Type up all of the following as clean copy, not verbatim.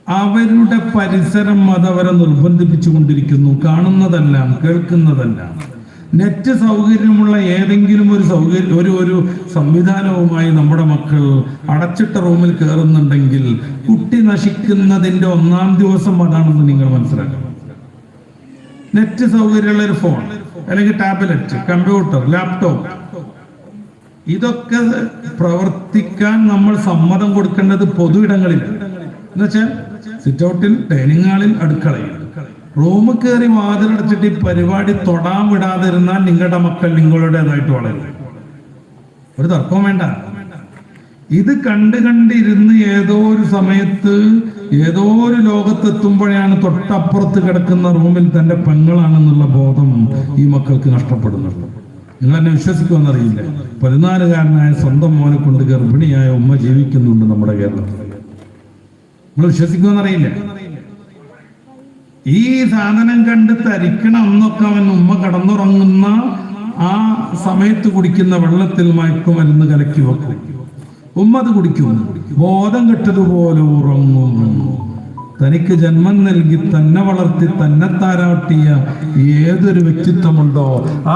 അവരുടെ പരിസരം അതവരെ നിർബന്ധിപ്പിച്ചുകൊണ്ടിരിക്കുന്നു. കാണുന്നതെല്ലാം കേൾക്കുന്നതെല്ലാം നെറ്റ് സൗകര്യമുള്ള ഏതെങ്കിലും ഒരു സംവിധാനവുമായി നമ്മുടെ മക്കൾ അടച്ചിട്ട റൂമിൽ കയറുന്നുണ്ടെങ്കിൽ കുട്ടി നശിക്കുന്നതിന്റെ 1-ാം ദിവസം അതാണെന്ന് നിങ്ങൾ മനസ്സിലാക്കണം. നെറ്റ് സൗകര്യമുള്ള ഒരു ഫോൺ അല്ലെങ്കിൽ ടാബ്ലറ്റ്, കമ്പ്യൂട്ടർ, ലാപ്ടോപ്പ്, ഇതൊക്കെ പ്രവർത്തിക്കാൻ നമ്മൾ സമ്മതം കൊടുക്കേണ്ടത് പൊതു ഇടങ്ങളിൽ, എന്നുവെച്ചാൽ സിറ്റ് ഔട്ടിൽ, ഡൈനിങ് ഹാളിൽ, അടുക്കളയിൽ. റൂമിൽ കയറി വാതിലടച്ചിട്ട് ഈ പരിപാടി തൊടാൻ വിടാതിരുന്നാൽ നിങ്ങളുടെ മക്കൾ നിങ്ങളുടേതായിട്ട് വളരും. ഒരു തർക്കവും വേണ്ട. ഇത് കണ്ടിരുന്ന് ഏതോ ഒരു സമയത്ത് ഏതോ ഒരു ലോകത്തെത്തുമ്പോഴാണ് തൊട്ടപ്പുറത്ത് കിടക്കുന്ന റൂമിൽ തന്റെ പെങ്ങളാണെന്നുള്ള ബോധം ഈ മക്കൾക്ക് നഷ്ടപ്പെടുന്നത്. നിങ്ങൾ എന്നെ വിശ്വസിക്കുമെന്നറിയില്ല, 14-കാരനായ സ്വന്തം മോനെ കൊണ്ട് ഗർഭിണിയായ ഉമ്മ ജീവിക്കുന്നുണ്ട് നമ്മുടെ കേരളത്തിൽ. നിങ്ങൾ വിശ്വസിക്കുമെന്നറിയില്ല. ഈ സാധനം കണ്ട് തരിക്കണം എന്നൊക്കെ അവൻ ഉമ്മ കടന്നുറങ്ങുന്ന ആ സമയത്ത് കുടിക്കുന്ന വെള്ളത്തിൽ മയക്കുമരുന്ന് കലക്കി വെക്കും. ഉമ്മ അത് കുടിക്കും, ബോധം കെട്ടതുപോലെ ഉറങ്ങും. തനിക്ക് ജന്മം നൽകി തന്നെ വളർത്തി തന്നെ താരാട്ടിയ ഏതൊരു വ്യക്തിത്വമുണ്ടോ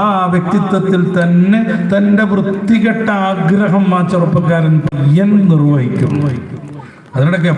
ആ വ്യക്തിത്വത്തിൽ തന്നെ തന്റെ വൃത്തികെട്ട ആഗ്രഹം ആ ചെറുപ്പക്കാരൻ പയ്യൻ നിർവഹിക്കും. അതിനിടയ്ക്ക്